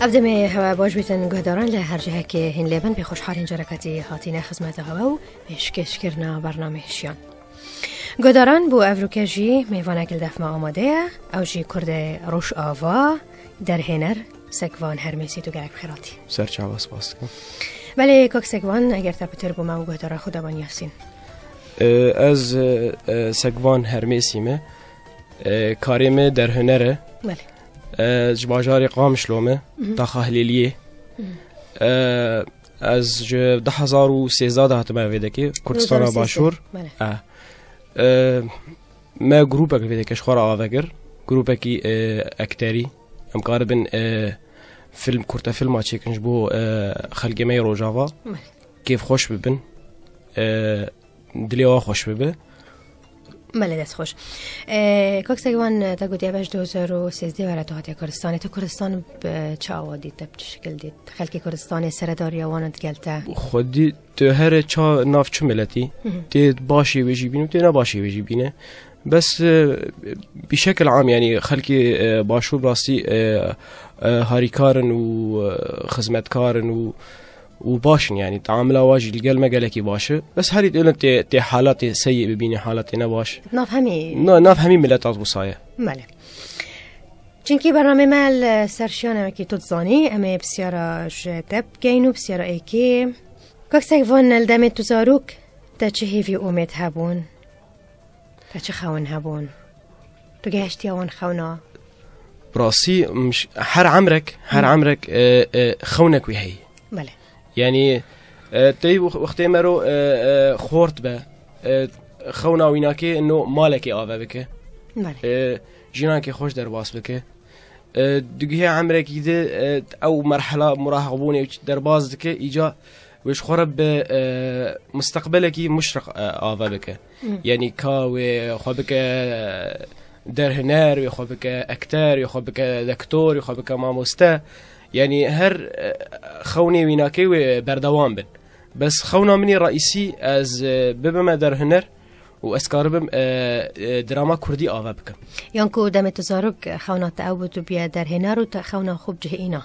أبدأ هوا باش بيتن قدران لهرجها كي هن لبن بخوش حالين جركتي هاتينا خدمت هوا بيشكش كرنا برنامج شيان قدران بو أفروكاجي ميوانا كل دفع آماده أو جي كرد روش آوا در هنر سکوان هرمسی تو گرک خیراتی سرچه عوض باست کن بله کاک سکوان اگر تبتر بو ما گهدارا خدا بان یاسین از سکوان هرمسی مه کاریم در هنره بله جباجاری قامشلومه داخل هلیلیه از 2013 هاتم ویده که کردستان باشور ما گروپک ویده که شخور آوگر گروپکی اکتری ام قاربن فيلم كورتا فيلم ماشي كنج بو خلقي مي روجافا كيف خوش ببن دليوا خوش ببه ماله دست خوش کاک سگوان تا گوتی باش 2013 ورا تو هاتی کردستان تو کردستان چه آوادی تا چه شکل دید خلقی کردستان سرداری وانت گلتا خودی تو هر چا ناف چه ملتی تی باشی ویجی بینه تی نباشی ویجی بینه بس بشكل عام يعني خلقي باشور براسي هاريكارن وخدمتكارن وباشن يعني تعامله واجي القل ما قالكي باشه بس هاري تقول تي حالاتي سيء ببيني حالاتي نباش نافهمي ملتات وصايا ماله چونکی برنامه مال سرشیانه که تو تزانی اما بسیارا جدب گینو بسیارا ایکی کاک سگوان الدم تو زاروک تا چه هیوی امید هبون تا چه خون هبون تو گهشتی هون خونا براسي مش هر عمرك خونك وهي بله يعني تي وقت مرو خورت به خونا ويناكي انه مالكي آوه بك بله جيناكي خوش درباس بك دقيقه عمرك يده او مرحله مراهقبوني درباز دك ايجا وش خرب مستقبلك مشرق آوه بك يعني كاوي خبك در هنر يخبك اكتر يخبك دكتور يخبك ماموستا يعني هر خوني ويناكي بردوام بن بس خونا مني رئيسي از ببما در هنر واسكاربم دراما كردي آوه بك يانكو دم تزارك خونا تعود بيا در هنر وتخونا خوب جهينا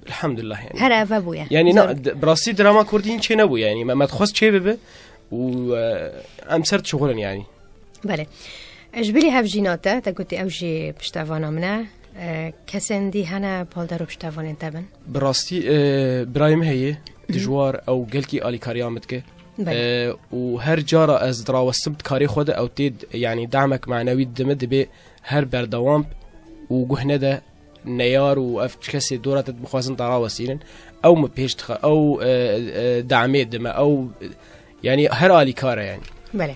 الحمد لله يعني هر أفا بويا يعني براسي دراما كردين چه نبو يعني ما تخص چه ببه و امسرت شغلا يعني بله اجبلي هف جيناتا تا قلتي اوجي بشتافانا منه كسن دي هنا بالدارو بشتافان انتبن براستي برايم هي دجوار او قلكي آلي كاريامتك وهر جارة از دراوستم كاري خود او تيد يعني دعمك معنوي دمد بي هر بردوام وقهنه ده نيار واف كسي دورات بخوازن دراوسيلن او مبيش او دعمي دم او يعني هر آلي كارا يعني بله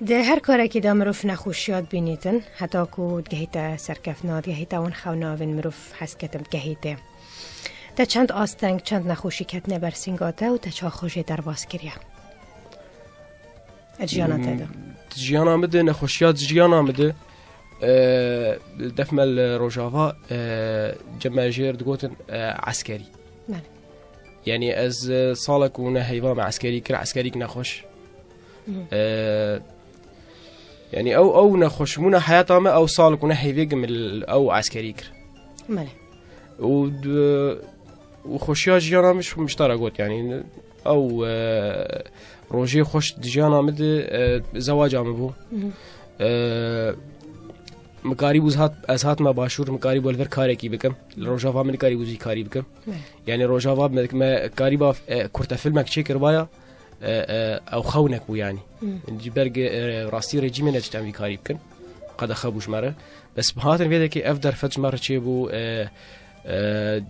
ده هر کاری که دام مروف نخوشیات بینیدن حتی که گهیتا سرکفنات گهیتا اون خوناون مروف حسکتم گهیته تا چند آستنگ چند نخوشی کت نبرسینگاته و تا چه خوشی در باز کریا جیانات ده جیان آمده نخوشیات جیان آمده دفمل روجاوا جمع جير دقوتن عسكري بله يعني از صالك ونهيوا مع عسكري كر عسكري نخوش يعني او نخوش منا حياته ما او صالك ونهيوا من او عسكري كر بله وخوشيا جيانا مش مشتركات يعني او روجي خوش جيانا مد زواج عمبو مقارب از هات ما باشور مقارب ولفر کاری کی بکم روجاوا من کاری وزی کاری بکم يعني روجاوا ما قريبه كرت فيلمك تشيكر بايا او خونك بو يعني جبرج راستي رجيم نتعمل كاري بكن قد خبوش مره بس بهاتن فيدا كي افدر فج مره تشي بو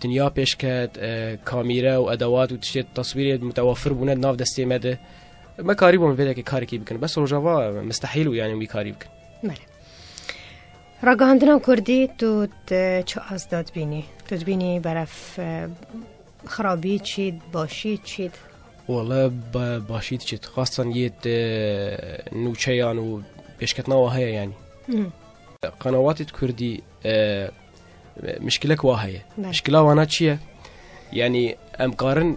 دنيا بيشكات كاميرا وادوات وتشي تصوير متوفر بونا ناف دستي مده ما قريبه فيدا كي كاري كي بكن بس روجاوا مستحيل يعني وي كاري بكن بله راگاهاندنا کردی تو چه ازداد بینی؟ تو بینی برف خرابی چید باشی چید؟ والله باشید چید خاصة یه نوچهان و بشکتنا واهیا يعني قنوات کردی مشكلة واهية مشكلة وانا چیه يعني ام قارن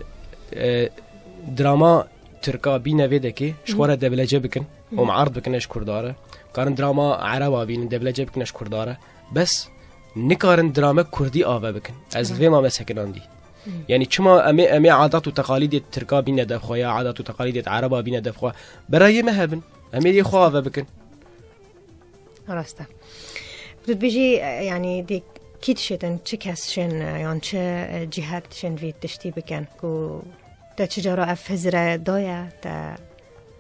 دراما تركا بينا فيدا كي شوارا دبلجه بكن ومعارض بکنش کرداره کارن دراما عربا بین دبلجه بکنش کرداره بس نکارن دراما کردی آوا بکن از الوی ما مسکنان دی یعنی چما امی عادات و تقالید ترکا بین دفخوا یا عادات و تقالید عربا بین دفخوا برای مهبن امی دی خوا آوا بکن راسته بدو بيجي يعني دي كيد شتن چه کس شن يعني چه جهت شن وید دشتی بکن کو تا چجارا اف هزره دایا تا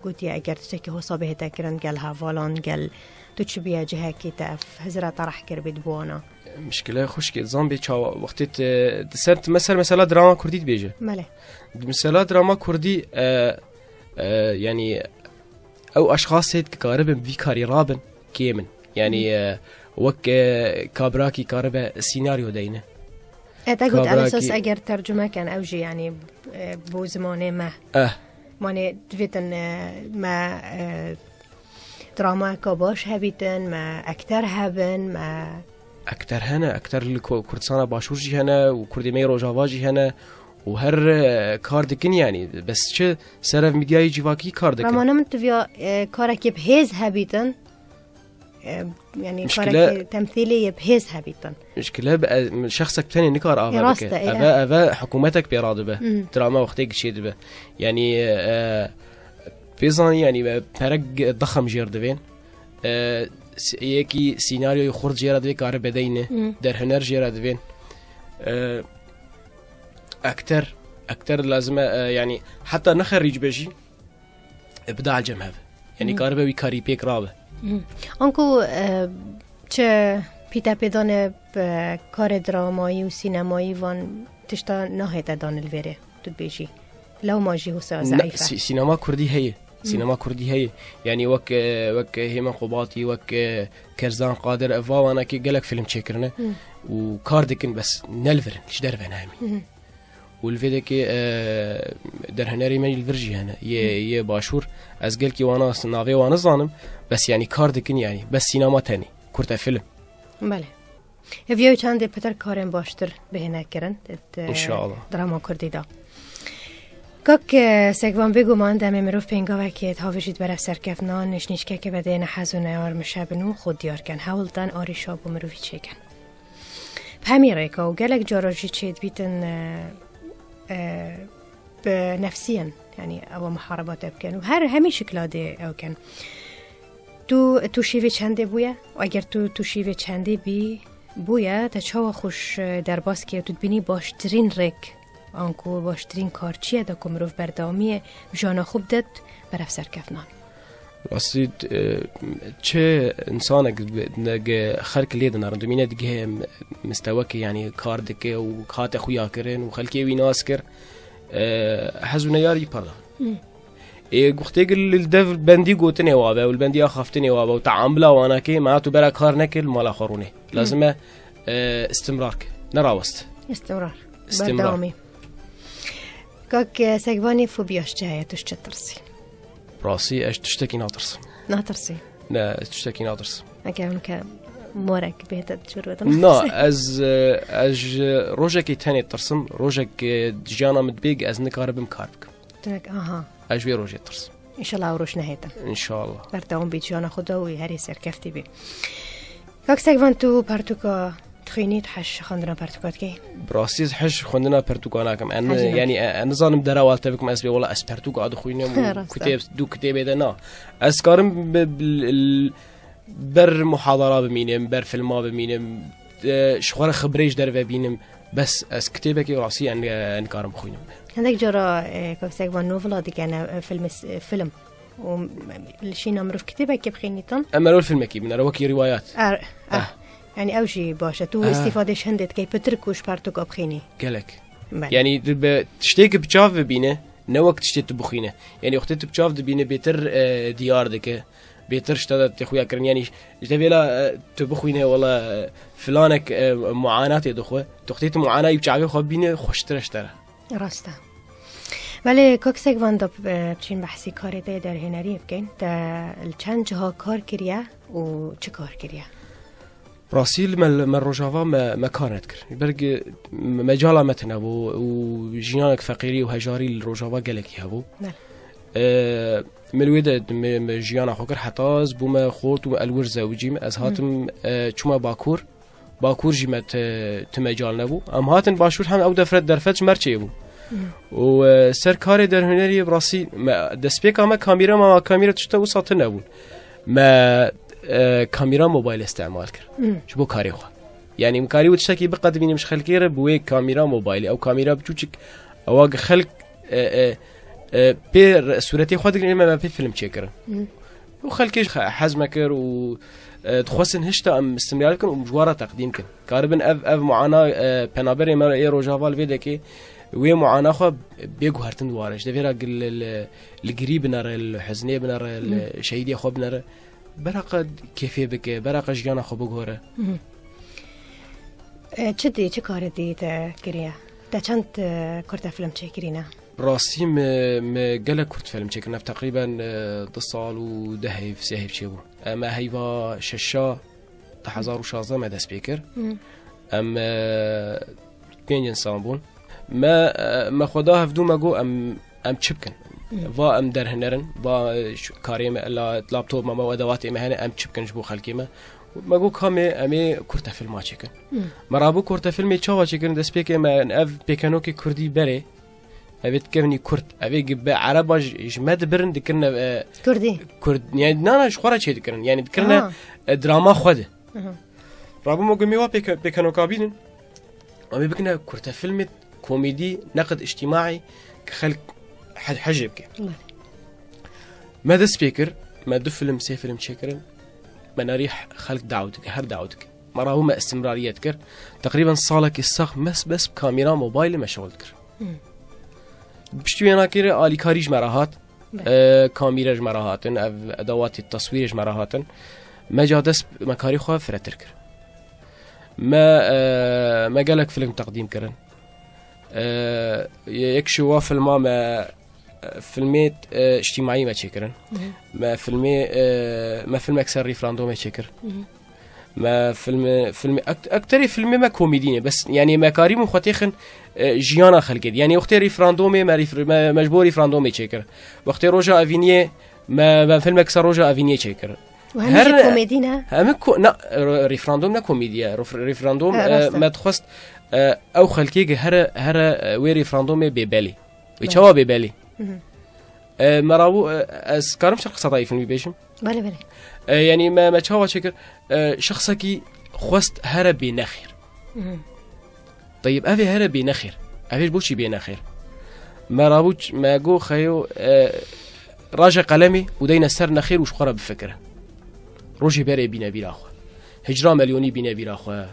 گوتی اگر تشکی حسابه تکرن گل هوالان گل تو چی بیا جهه کی تا اف هزره طرح کر بید بوانا مشكله خوش که زان بی چا وقتی سرت مثلا دراما کردی بیجه ماله مثلا دراما کردی يعني او اشخاص هيك كاربن في كاري رابن كيمن يعني وك كابراكي كاربه سيناريو دينه اعتقد على اساس اگر ترجمه كان اوجي يعني بو زمانه ما ماني دویتن ما دراما كاباش هبيتن ما اكتر هبن ما اكتر هنا اكتر كردستان باشور جي هنا وكردي مي روجاوا جي هنا وهر كاردكن يعني بس چه سرف ميدياي جواكي كاردكن رمانه من تويا كارك بهز هبيتن يعني كارك تمثيلي بهز هبيتن مشكلة بقى شخصك تاني نكار آفا بك آفا حكومتك بيراد به دراما وقتك شيد به يعني بيزاني يعني برق ضخم جير دبين يكي سيناريو يخرج جير دبي كار بدينه در هنر جير دبين أكتر لازم يعني حتى نخرج بيجي إبداع الجمهور يعني كاربه ويكاري بيك رابه آنکو چه پیتا پیدانه کار درامایی و سینمایی وان تشتا نهایت دان الویره تو بیشی لو ماجی حسا ضعیفه سینما کردی هیه سینما کردی هیه یعنی وک هیمن قباطی وک کرزان قادر افوانا که گلک فیلم چکرنه و کار دکن بس نلفرن لش درفن همی والفيديو كي در هنري من الفرجي هنا يه باشور از قال كي وانا نافي وانا ظانم بس يعني كاردكن يعني بس سينما تاني كرتا فيلم بله هفيو چند پتر کارن باشتر بهنه کرن ان شاء الله دراما کردی دا کاک سگوان بگو من دم مروف پینگا وکیت هاوشید برف سرکفنان نشنیشکه که بده نحزونه آرمشه بنو خود دیار کن هولدن آری شاب و مروفی چه کن همین ریکا و گلک جاراجی چید بیتن بنفسيا يعني او محاربات بكن وهر همي شكلاده او كان تو شيوه چنده بويا و اگر تو شيوه چنده بي بويا تا چاوا خوش در باز که تو بینی باشترین رک آنکو باشترین کارچیه دا کمروف بردامیه جانا خوب داد برف سرکفنان راستی چه انسانك نگ خلق ليد نار دمينه دگه مستواك يعني کار دکه و کات خویا کرن و خلقي وی ناس کر حزو نياري پردا گفته گل الدف بندي گوتنه وابه والبندي اخفتنه وابه وتعامله وانا كي ما تو برا کار نکل مال خرونه لازم استمرار نراوست استمرار بردامی كاك سگوانی فوبیاش جهه توش چترسی راسي اش تشتكي ناطرس ناطرسي لا تشتكي ناطرس اكيد مورك بهت تجربه لا از روجك تاني ترسم روجك جانا مدبيق از نكارب مكاربك تك اها اجوي روجي ترسم ان شاء الله وروش نهيتا ان شاء الله برتاون بيجانا خداوي هري سركفتي بي كاك سگوانتو پرتوكا تخينيت حش خندنا پرتوكات كي براسيز حش خندنا پرتوكاناكم انا يعني انا ظالم دراوالت بكم اسبي والله اس پرتوك اد خوينم كتاب دو كتاب دنا اسكارم بر محاضره بمينم بر فيلم بمينم شخور خبريش در ببينم بس اس كتابك راسي ان كارم خوينم عندك جرا كاك سگوان نوفلا دي كان فيلم والشي نمر في كتابك بخينيتن اما لو الفيلم كي من روكي روايات يعني اوشي باشا تو استفادهش هندت كي بتركوش بارتوك ابخيني قالك يعني تشتيك بتشاف بينه نوك تشتيت بخينه يعني وقت تبتشاف بينه بيتر ديار دك بيتر اشتدت اخويا كرن يعني تبيلا تبخينه والله فلانك معاناه دخوه تختيت معاناه يبچاوي خو بينه خوشترشتره راسته ولی کاک سگوان دا بچین بحثی کاری در هنری بکن تا چند جاها کار کریه و چه کار کریه راسيل من روجافا ما كانت كر برق مجالا متنا و جينانك فقيري وهجاري الروجافا قالك يهبو ملويدة جيانا خوكر حتى بوما خوت والور زوجي از هاتم چوما باكور جيما تمجال نبو ام هاتن باشور هم او درفت مرچه بو و سر کار در هنری براسي دسپیک اما کامیرا تشتا و ساتن نبون ما كاميرا موبايل استعمال كر شو بو كاري خو يعني مكاري وتشتكي بقد بيني مش خلكيره بوي كاميرا موبايلي او كاميرا بتوچك اواق خلق بير صورتي خو دغ ما في فيلم تشيكر وخلكيش حزمكر و تخوسن هشتا ام استمرار كن ومجواره تقديم كن كاربن اف معاناه بنابري مر اي روجافال فيدكي وي معاناه خو بيغو هرتن دوارش دفيرا القريب نار الحزنيه بنار الشهيديه خو بنار براقه كيفيه بك براقه جانا خو بگوره چه کار دی تا کریه تا چند کرد فیلم چه کرینا راسي ما قال كرت فيلم تشيكنا تقريبا 2 سال و دهي في سهيب تشيبو اما هيفا ششا 2016 ما داس بيكر ام بين انسان بون ما خداها فدو ما جو ام تشبكن va ام در هنرن va كاريم لابتوب ما ادوات مهنه ام تشبكن جبو خلكيما ما جو كامي امي كرت فيلم تشيكن مرابو كرت فيلم تشوا تشيكن داس بيكر ما اف بيكانوكي كردي بري أبيت كمني كرد أبي جب عربة جماد برن ذكرنا كردي كرد يعني نانا شخورة شيء ذكرنا يعني ذكرنا دراما خده رابو مقومي بيكانو كابين أبي بكنا كرت فيلم كوميدي نقد اجتماعي كخلق حجب كي ماذا سبيكر ما دو فيلم سي فيلم شكرا ما نريح خلق دعوتك هر دعوتك مرة هما استمرارية ذكر تقريبا صالك الساق بس بكاميرا موبايل ما شغل ذكر بشتوی ناکره آلی کاریج مراهات کامیرج مراهاتن ادوات التصویرج مراهاتن ما جادس مکاری خواه فراتر کر ما قالك فيلم تقديم كرن يكشوا فيلم ما فيلمات اجتماعي ما تشكرن ما فيلم اكثر ريفراندوم ما تشكر ما فيلم اكثر فيلم ما كوميدي بس يعني ما كريم وخوتيخن جيانا خلقت يعني وقت ريفراندومي ما مجبور ريفراندومي تشكر وقت روجا افينيه ما فيلم اكثر روجا افينيه تشكر وهم كوميدينا هم لا ريفراندوم لا كوميديا ريفراندوم ما تخص او خلقي هر وي ريفراندومي ببالي ويتشوا ببالي مراو از كارم شرق صداي فيلم بيشم بله يعني ما تشوا شكر شخصك خست هر بنخير طيب افي هر بنخير افيش بوشي بنخير مراوج ما جو خيو راجع قلمي ودينا سر نخير وش خرب بفكره روجي بري بينا بيراخو هجرة مليوني بينا بيراخو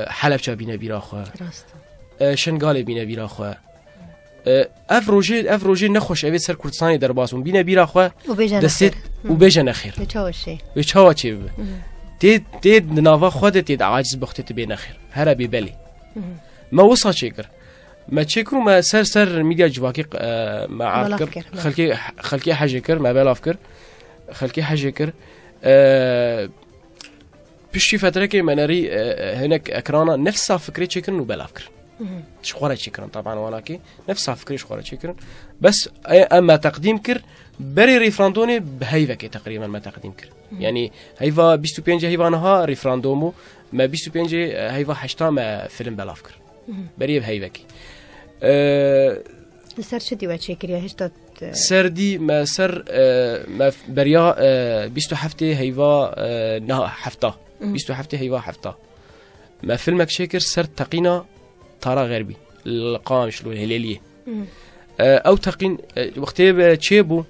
حلب بينا بيراخو شنغال بينا بيراخو اف روجي نخوش ابي سر كردستاني درباسون بينا بيراخو دست وبيجا نخير وچاوا چي تيد نافا خود تيد عاجز بختت بين خير هرا ببالي ما وصل شكر ما تشكروا ما سر ميديا جواكي ما عاركر خلكي حاجكر ما بالافكر خلكي حاجكر بشي فتره كي مناري هناك اكرانا نفس فكري شكر نو بالافكر شخوره شكر طبعا ولكن نفس فكري شخوره شكر بس اما تقديم كر بري ريفراندوني بهيفك تقريبا ما تقديم كر يعني هيفا 25 هيفا نها ريفراندومو ما 25 هيفا 8 ما فيلم بالافكر بري بهيفك سر شدي واتشكر يا هشتات سردي ما سر ما بريا 27 هيفا نها حفطه 27 هيفا حفطه ما فيلمك شكر سر تقينا طارا غربي القام شلو الهلاليه او تقين وقتي تشيبو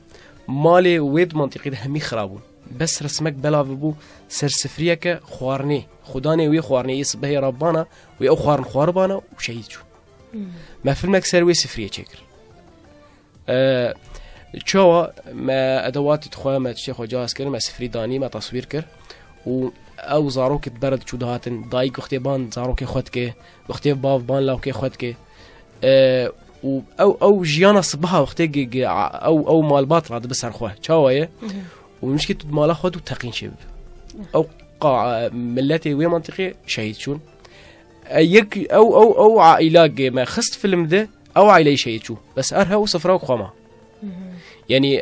مالي ويد منطقي همي خرابون بس رسمك بلا بو سر سفريك خوارني خداني وي خوارني يصبه ربانا وي او خوارن خواربانا وشهيد شو ما فيلمك سروي سفريه شكر تشوا ما ادوات تخوا ما تشي خو جاز كر ما سفري داني ما تصوير كر و او زاروك تبرد شودهاتن دايق وقتي بان زاروك خدك وقتي باف بان لاوك خدك او جيانا صبها وقتي او مال باطل بسر خوه تشاويه ومشكله مال خد وتقين شب او قاع ملتي وي منطقي شهيد شون يك او عائله ما خست فيلم ده او عائله شهيد شو بس ارها وصفراو قما يعني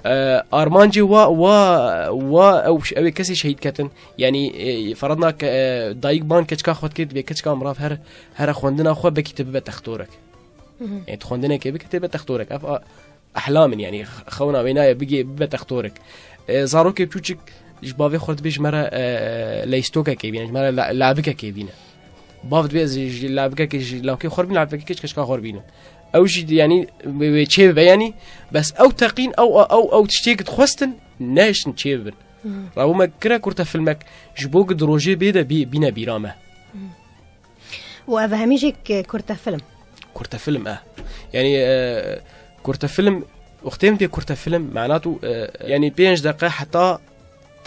آرمانجي او كسي شهيد كتن يعني فرضنا دايق بان كتشكا خود كيت بكتشكا مراف هر خوندنا خو بكتب تختورك يعني تخوندنا كي بكتب تختورك احلام يعني خونا وينايا بيجي بتختورك زاروكي بيوتشك جبافي خورد بيج مرة ليستوكا كيبينا مرة لعبكا كيبينا بافد بيز لعبكا كي لو كي خوربين لعبكا كشكا خوربينا او جي يعني تشيب يعني بس او تقين او تشتيك تخوستن ناش نتشيبن راهو ما كرا كرتا فيلمك جبوك دروجي بيدا بينا بيرامه وافهميجيك كرتا فيلم يعني كرتا فيلم وقتين دي كرتا فيلم معناته يعني 5 دقائق حتى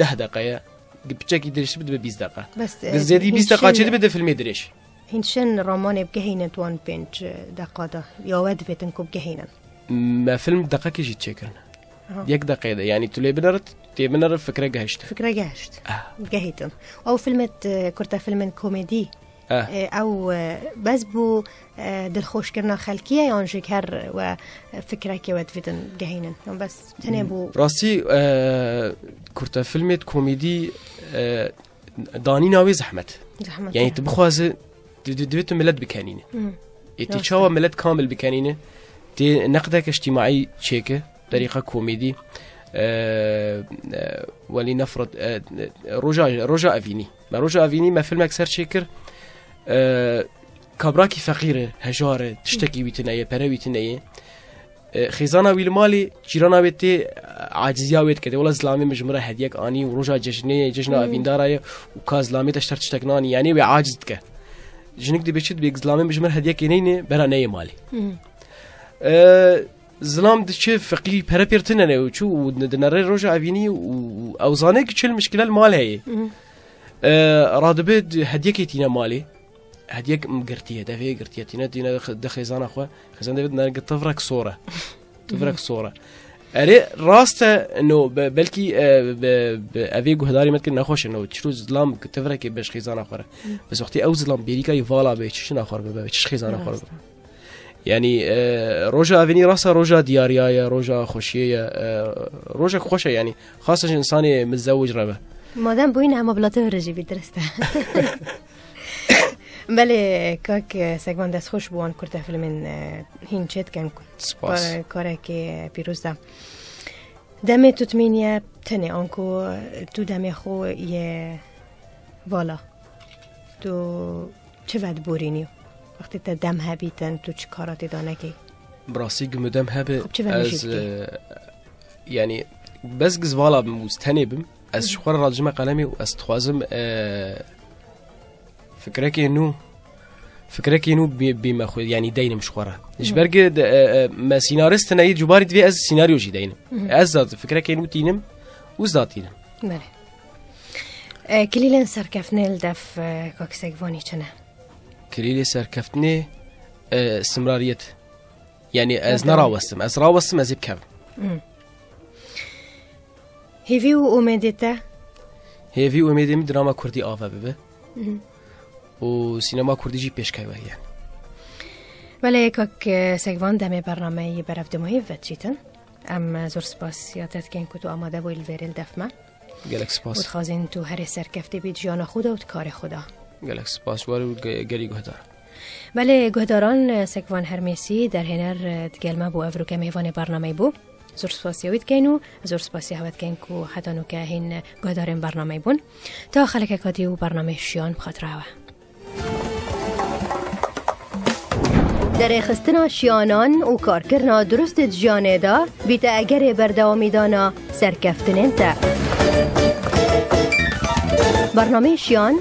10 دقائق بتشك يدريش بده 20 دقيقه بس زيادي 20 دقيقه كده بده فيلم يدريش هنشن روماني بجهينة 1 بنج دقيقة يا ود بيتنكو بجهينة ما فيلم دقيقة يجي تشكرنا يك دقيقة يعني تلي بنرت فكرة جهشت جهيتن أو فيلم كرتا فيلم كوميدي أو بس بو دلخوش كرنا خلقية ينجيك هر وفكرة كي ود بيتن جهينة بس تنبو راسي كرتا فيلم كوميدي داني ناوي زحمت يعني تبخوازه دويتو ملت بكانينه يتشاوى ملت كامل بكانينه تي نقدك اجتماعي تشيكه طريقة كوميدي ولنفرض رجاء أفيني ما فيلم أكثر شكر كابراكي فقيرة هجارة تشتكي ويتناية براوي تناية خزانة ويلمالي جيرانا ويتي عاجزيا ويت كده ولا زلامي مجمرة هديك آني ورجاء جشنا أفين دارايا وكاز لامي تشتر تشتكناني يعني وعاجزتك جنك دي بيشد بيك زلامي مجمرة هديك ينيني برا ناية مالي زلام دشي فقير برا بيرتنا وشو ندنري رجاء أفيني وأوزانك شو المشكلة المال هي رادبت هديك يتينا مالي هديك مقرتيه دافي قرتيه تينا دخيزان اخوه خزان دافيد نلقى تفرك صوره اري راسته انه بلكي افيغو هداري ممكن نخوش انه تشرو زلام تفرك باش خيزان اخوه بس وقتي او زلام بيريكا يفالا بيتشنا اخوه بيتش خيزان اخوه يعني روجا افيني راسه روجا دياريا روجا خوشيه روجا خوشه يعني خاصه انساني متزوج ربه مادام بوينه هم بلاطه رجي بدرسته بله كاك سگوان دست خوش بوان کرده فیلمین هین چت کن کاره که پیروز ده دمه تو تمینیه تنه آنکو تو دمه خو یه والا تو چه ود بورینیو وقتی تا دم هبیتن تو چه کاراتی دانه که براسي قمدم هبه از يعني بس قز والا مستنبم از شخور راجمه قلمي واز تخوازم فكرك انه بما خو يعني داين مش خورا ايش برق ما سيناريست انا جباري دفي از سيناريو جي داين از فكرك انه تينم وزاتينم بله كليلن سركفني الدف كوكسيغفوني چنه كليلي سركفتني استمرارية يعني از نراوستم از بكاب هيفيو اميدتا هيفيو اميدم دراما كردي آفا ببه و سینما کردی جی پیش کیوه يعني ولی که سگوان دم برنامه برفت مهی و چیتن ام زور سپاس یادت کن که تو آماده بویل ویرل دفمه گلک سپاس و تخوازین تو هر سرکفته بید جان خدا و کار خدا گلک سپاس وارو گلی گهدار ولی گهداران سگوان هرمیسی در هنر دگلمه بو افرو که میوان برنامه بو زور سپاسی هوید کینو زور سپاسی هوید کن که حتی نو که هین گهدارن برنامه بون تا خلک کادی و برنامه شیان بخاطر هوا در خستنا شیانان و کارکرنا درست جانه دا بیتا اگر بردوامی دانا سرکفتنین تا برنامه شیان